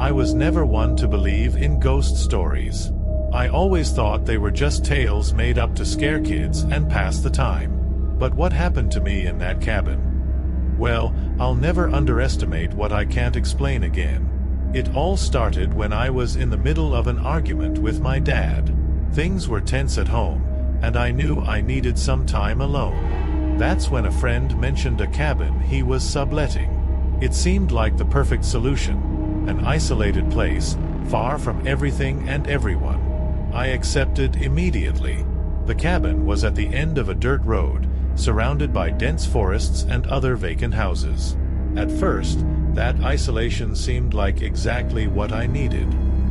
I was never one to believe in ghost stories. I always thought they were just tales made up to scare kids and pass the time. But what happened to me in that cabin? Well, I'll never underestimate what I can't explain again. It all started when I was in the middle of an argument with my dad. Things were tense at home, and I knew I needed some time alone. That's when a friend mentioned a cabin he was subletting. It seemed like the perfect solution, an isolated place, far from everything and everyone. I accepted immediately. The cabin was at the end of a dirt road, surrounded by dense forests and other vacant houses. At first, that isolation seemed like exactly what I needed.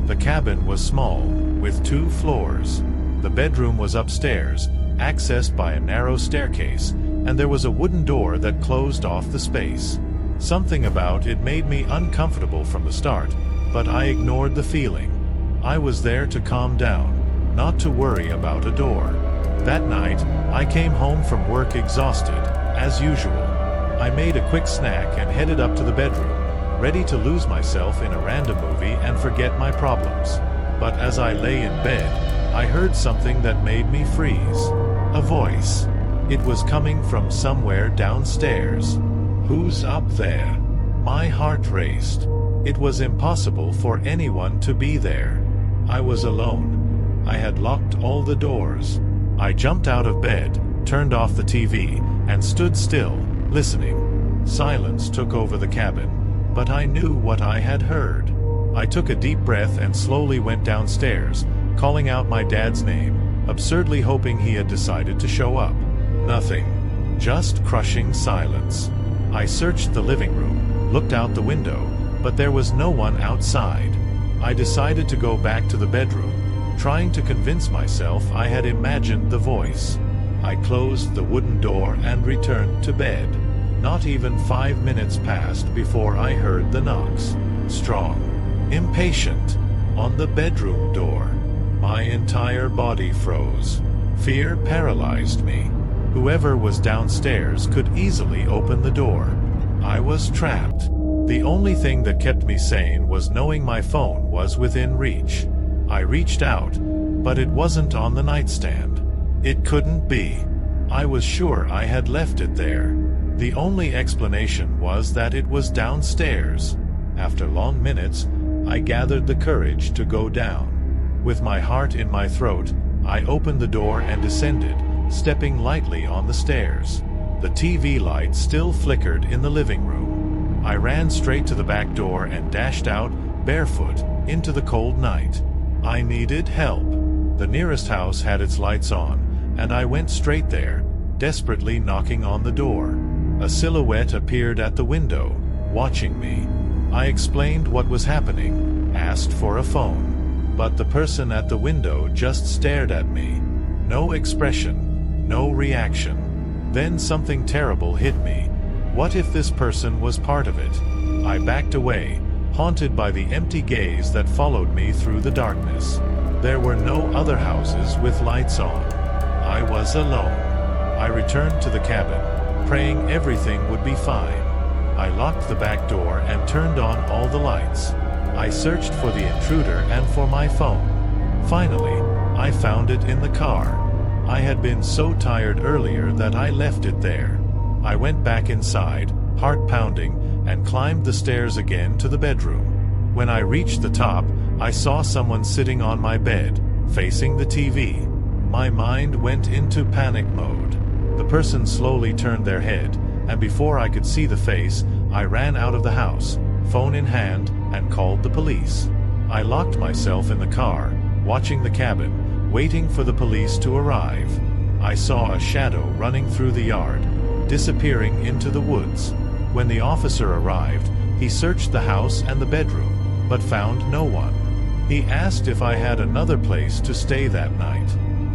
The cabin was small, with 2 floors. The bedroom was upstairs, accessed by a narrow staircase, and there was a wooden door that closed off the space. Something about it made me uncomfortable from the start, but I ignored the feeling. I was there to calm down, not to worry about a door. That night, I came home from work exhausted, as usual. I made a quick snack and headed up to the bedroom, ready to lose myself in a random movie and forget my problems. But as I lay in bed, I heard something that made me freeze. A voice. It was coming from somewhere downstairs. Who's up there? My heart raced. It was impossible for anyone to be there. I was alone. I had locked all the doors. I jumped out of bed, turned off the TV, and stood still, listening. Silence took over the cabin, but I knew what I had heard. I took a deep breath and slowly went downstairs, calling out my dad's name, absurdly hoping he had decided to show up. Nothing. Just crushing silence. I searched the living room, looked out the window, but there was no one outside. I decided to go back to the bedroom, trying to convince myself I had imagined the voice. I closed the wooden door and returned to bed. Not even 5 minutes passed before I heard the knocks. Strong, impatient, on the bedroom door. My entire body froze. Fear paralyzed me. Whoever was downstairs could easily open the door. I was trapped. The only thing that kept me sane was knowing my phone was within reach. I reached out, but it wasn't on the nightstand. It couldn't be. I was sure I had left it there. The only explanation was that it was downstairs. After long minutes, I gathered the courage to go down. With my heart in my throat, I opened the door and descended, stepping lightly on the stairs. The TV light still flickered in the living room. I ran straight to the back door and dashed out, barefoot, into the cold night. I needed help. The nearest house had its lights on, and I went straight there, desperately knocking on the door. A silhouette appeared at the window, watching me. I explained what was happening, asked for a phone. But the person at the window just stared at me. No expression, no reaction. Then something terrible hit me. What if this person was part of it? I backed away, haunted by the empty gaze that followed me through the darkness. There were no other houses with lights on. I was alone. I returned to the cabin, praying everything would be fine. I locked the back door and turned on all the lights. I searched for the intruder and for my phone. Finally, I found it in the car. I had been so tired earlier that I left it there. I went back inside, heart pounding, and climbed the stairs again to the bedroom. When I reached the top, I saw someone sitting on my bed, facing the TV. My mind went into panic mode. The person slowly turned their head, and before I could see the face, I ran out of the house, phone in hand, and called the police. I locked myself in the car, watching the cabin, waiting for the police to arrive. I saw a shadow running through the yard, disappearing into the woods. When the officer arrived, he searched the house and the bedroom, but found no one. He asked if I had another place to stay that night.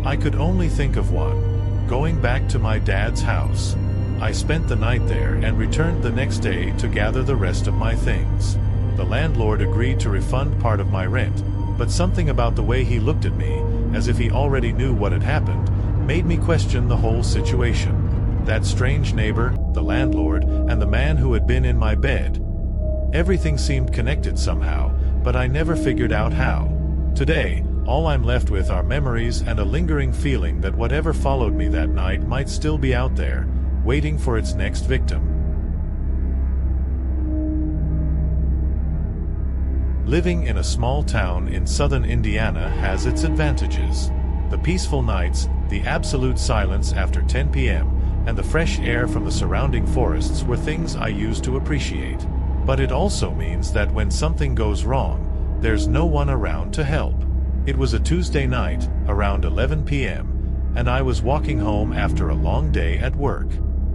I could only think of one, going back to my dad's house. I spent the night there and returned the next day to gather the rest of my things. The landlord agreed to refund part of my rent, but something about the way he looked at me, as if he already knew what had happened, made me question the whole situation. That strange neighbor, the landlord, and the man who had been in my bed. Everything seemed connected somehow, but I never figured out how. Today, all I'm left with are memories and a lingering feeling that whatever followed me that night might still be out there, waiting for its next victim. Living in a small town in southern Indiana has its advantages. The peaceful nights, the absolute silence after 10 p.m., and the fresh air from the surrounding forests were things I used to appreciate. But it also means that when something goes wrong, there's no one around to help. It was a Tuesday night, around 11 p.m., and I was walking home after a long day at work.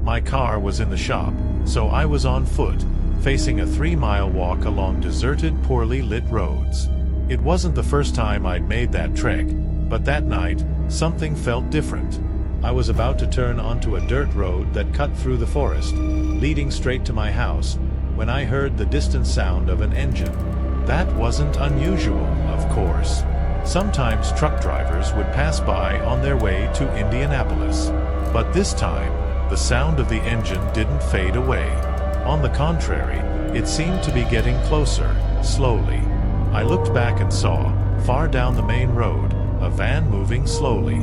My car was in the shop, so I was on foot, facing a 3-mile walk along deserted, poorly lit roads. It wasn't the first time I'd made that trek, but that night, something felt different. I was about to turn onto a dirt road that cut through the forest, leading straight to my house, when I heard the distant sound of an engine. That wasn't unusual, of course. Sometimes truck drivers would pass by on their way to Indianapolis. But this time, the sound of the engine didn't fade away. On the contrary, it seemed to be getting closer, slowly. I looked back and saw, far down the main road, a van moving slowly.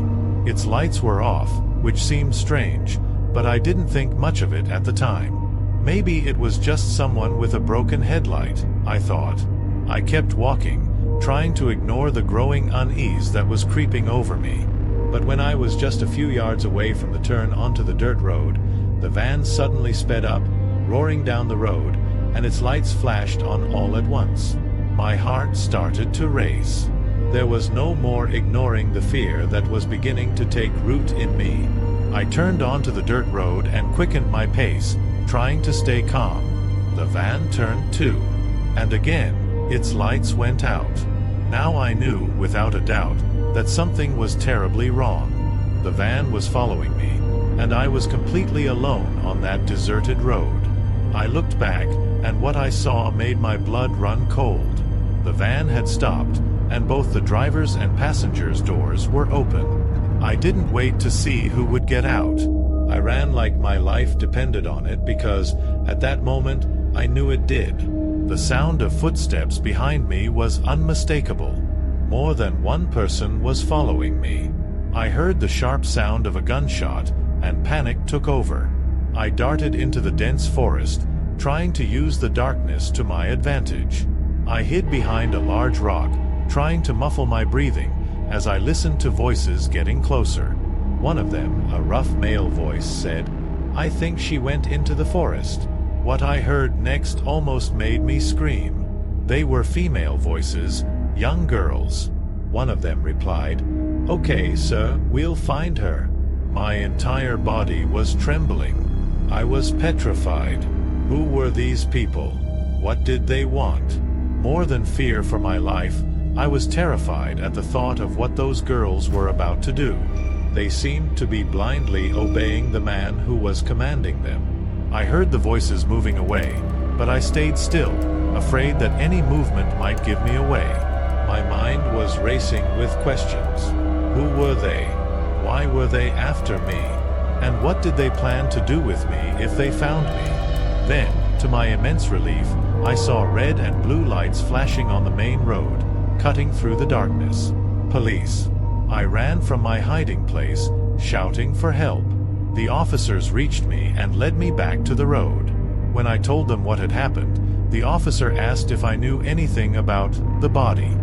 Its lights were off, which seemed strange, but I didn't think much of it at the time. Maybe it was just someone with a broken headlight, I thought. I kept walking, trying to ignore the growing unease that was creeping over me. But when I was just a few yards away from the turn onto the dirt road, the van suddenly sped up, roaring down the road, and its lights flashed on all at once. My heart started to race. There was no more ignoring the fear that was beginning to take root in me. I turned onto the dirt road and quickened my pace, trying to stay calm. The van turned too, and again, its lights went out. Now I knew, without a doubt, that something was terribly wrong. The van was following me, and I was completely alone on that deserted road. I looked back, and what I saw made my blood run cold. The van had stopped, and both the driver's and passenger's doors were open. I didn't wait to see who would get out. I ran like my life depended on it because, at that moment, I knew it did. The sound of footsteps behind me was unmistakable. More than one person was following me. I heard the sharp sound of a gunshot, and panic took over. I darted into the dense forest, trying to use the darkness to my advantage. I hid behind a large rock, trying to muffle my breathing, as I listened to voices getting closer. One of them, a rough male voice, said, "I think she went into the forest." What I heard next almost made me scream. They were female voices, young girls. One of them replied, "Okay, sir, we'll find her." My entire body was trembling. I was petrified. Who were these people? What did they want? More than fear for my life, I was terrified at the thought of what those girls were about to do. They seemed to be blindly obeying the man who was commanding them. I heard the voices moving away, but I stayed still, afraid that any movement might give me away. My mind was racing with questions. Who were they? Why were they after me? And what did they plan to do with me if they found me? Then, to my immense relief, I saw red and blue lights flashing on the main road, cutting through the darkness. Police. I ran from my hiding place, shouting for help. The officers reached me and led me back to the road. When I told them what had happened, the officer asked if I knew anything about the body.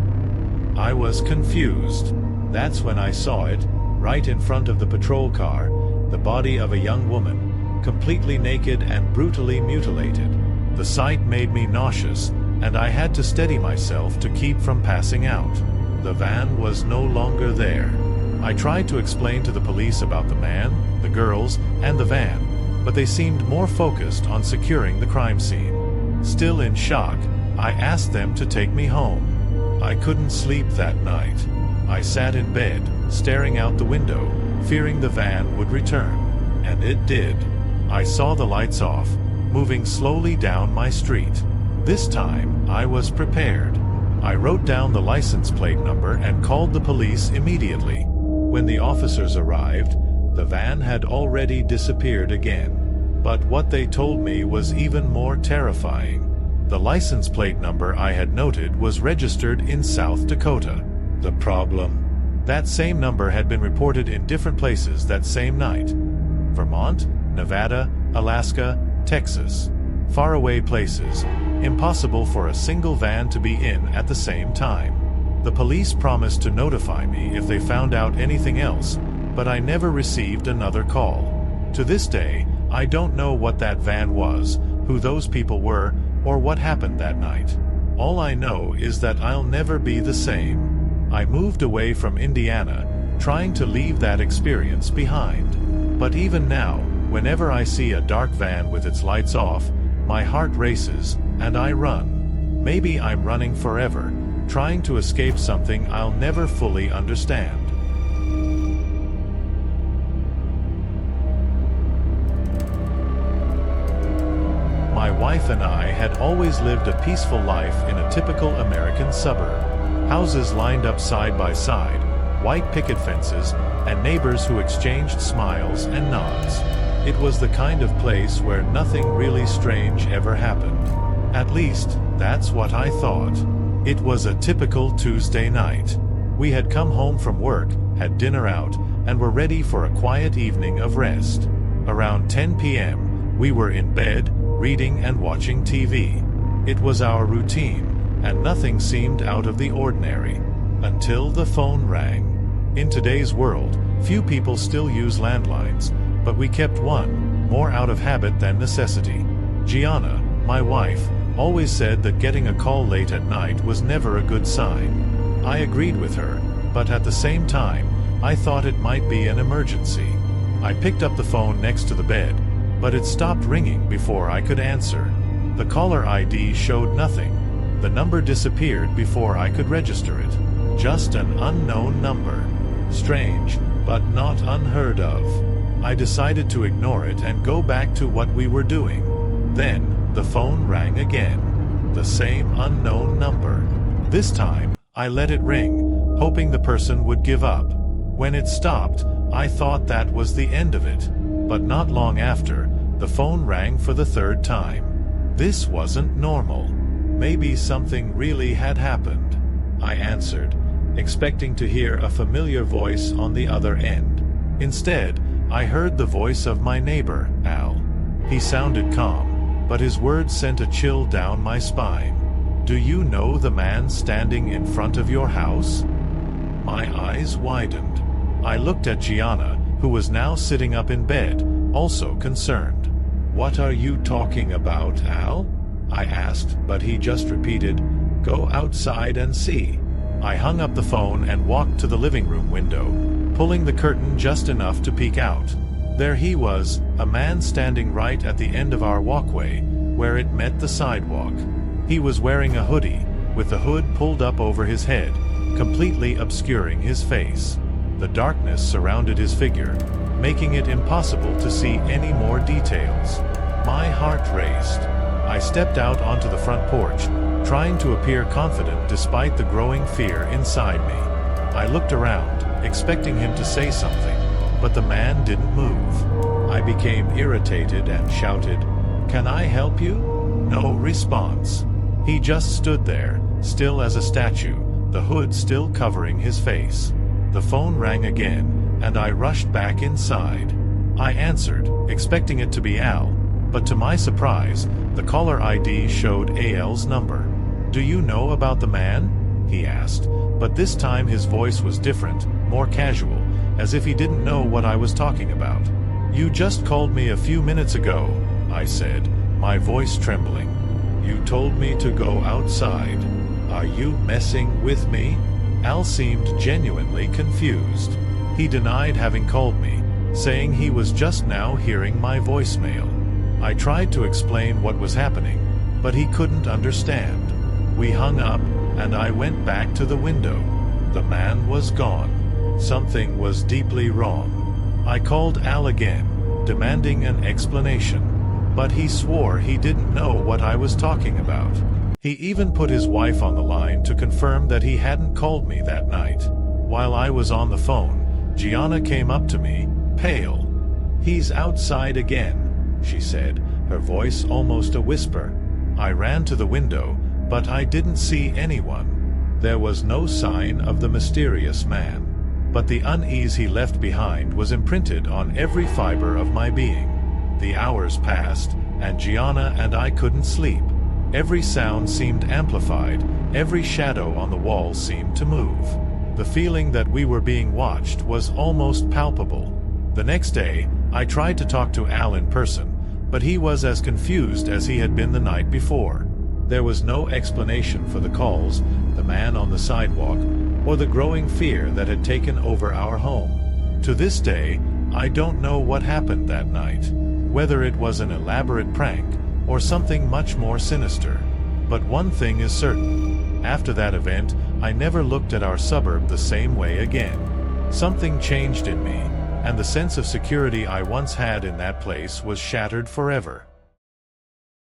I was confused. That's when I saw it, right in front of the patrol car, the body of a young woman, completely naked and brutally mutilated. The sight made me nauseous, and I had to steady myself to keep from passing out. The van was no longer there. I tried to explain to the police about the man, the girls, and the van, but they seemed more focused on securing the crime scene. Still in shock, I asked them to take me home. I couldn't sleep that night. I sat in bed, staring out the window, fearing the van would return. And it did. I saw the lights off, moving slowly down my street. This time, I was prepared. I wrote down the license plate number and called the police immediately. When the officers arrived, the van had already disappeared again. But what they told me was even more terrifying. The license plate number I had noted was registered in South Dakota. The problem? That same number had been reported in different places that same night. Vermont, Nevada, Alaska, Texas. Faraway places. Impossible for a single van to be in at the same time. The police promised to notify me if they found out anything else, but I never received another call. To this day, I don't know what that van was, who those people were, or what happened that night. All I know is that I'll never be the same. I moved away from Indiana, trying to leave that experience behind. But even now, whenever I see a dark van with its lights off, my heart races, and I run. Maybe I'm running forever, trying to escape something I'll never fully understand. My wife and I had always lived a peaceful life in a typical American suburb. Houses lined up side by side, white picket fences, and neighbors who exchanged smiles and nods. It was the kind of place where nothing really strange ever happened. At least, that's what I thought. It was a typical Tuesday night. We had come home from work, had dinner out, and were ready for a quiet evening of rest. Around 10 p.m., we were in bed, reading and watching TV. It was our routine, and nothing seemed out of the ordinary. Until the phone rang. In today's world, few people still use landlines, but we kept one, more out of habit than necessity. Gianna, my wife, always said that getting a call late at night was never a good sign. I agreed with her, but at the same time, I thought it might be an emergency. I picked up the phone next to the bed, but it stopped ringing before I could answer. The caller ID showed nothing. The number disappeared before I could register it. Just an unknown number. Strange, but not unheard of. I decided to ignore it and go back to what we were doing. Then, the phone rang again. The same unknown number. This time, I let it ring, hoping the person would give up. When it stopped, I thought that was the end of it. But not long after, the phone rang for the third time. This wasn't normal. Maybe something really had happened. I answered, expecting to hear a familiar voice on the other end. Instead, I heard the voice of my neighbor, Al. He sounded calm, but his words sent a chill down my spine. "Do you know the man standing in front of your house?" My eyes widened. I looked at Gianna, who was now sitting up in bed, also concerned. "What are you talking about, Al?" I asked, but he just repeated, "Go outside and see." I hung up the phone and walked to the living room window, pulling the curtain just enough to peek out. There he was, a man standing right at the end of our walkway, where it met the sidewalk. He was wearing a hoodie, with the hood pulled up over his head, completely obscuring his face. The darkness surrounded his figure, making it impossible to see any more details. My heart raced. I stepped out onto the front porch, trying to appear confident despite the growing fear inside me. I looked around, expecting him to say something, but the man didn't move. I became irritated and shouted, "Can I help you?" No response. He just stood there, still as a statue, the hood still covering his face. The phone rang again, and I rushed back inside. I answered, expecting it to be Al, but to my surprise, the caller ID showed AL's number. "Do you know about the man?" he asked, but this time his voice was different, more casual, as if he didn't know what I was talking about. "You just called me a few minutes ago," I said, my voice trembling. "You told me to go outside. Are you messing with me?" Al seemed genuinely confused. He denied having called me, saying he was just now hearing my voicemail. I tried to explain what was happening, but he couldn't understand. We hung up, and I went back to the window. The man was gone. Something was deeply wrong. I called Al again, demanding an explanation, but he swore he didn't know what I was talking about. He even put his wife on the line to confirm that he hadn't called me that night. While I was on the phone, Gianna came up to me, pale. "He's outside again," she said, her voice almost a whisper. I ran to the window, but I didn't see anyone. There was no sign of the mysterious man. But the unease he left behind was imprinted on every fiber of my being. The hours passed, and Gianna and I couldn't sleep. Every sound seemed amplified, every shadow on the wall seemed to move. The feeling that we were being watched was almost palpable. The next day, I tried to talk to Al in person, but he was as confused as he had been the night before. There was no explanation for the calls, the man on the sidewalk, or the growing fear that had taken over our home. To this day, I don't know what happened that night, whether it was an elaborate prank or something much more sinister. But one thing is certain. After that event, I never looked at our suburb the same way again. Something changed in me, and the sense of security I once had in that place was shattered forever.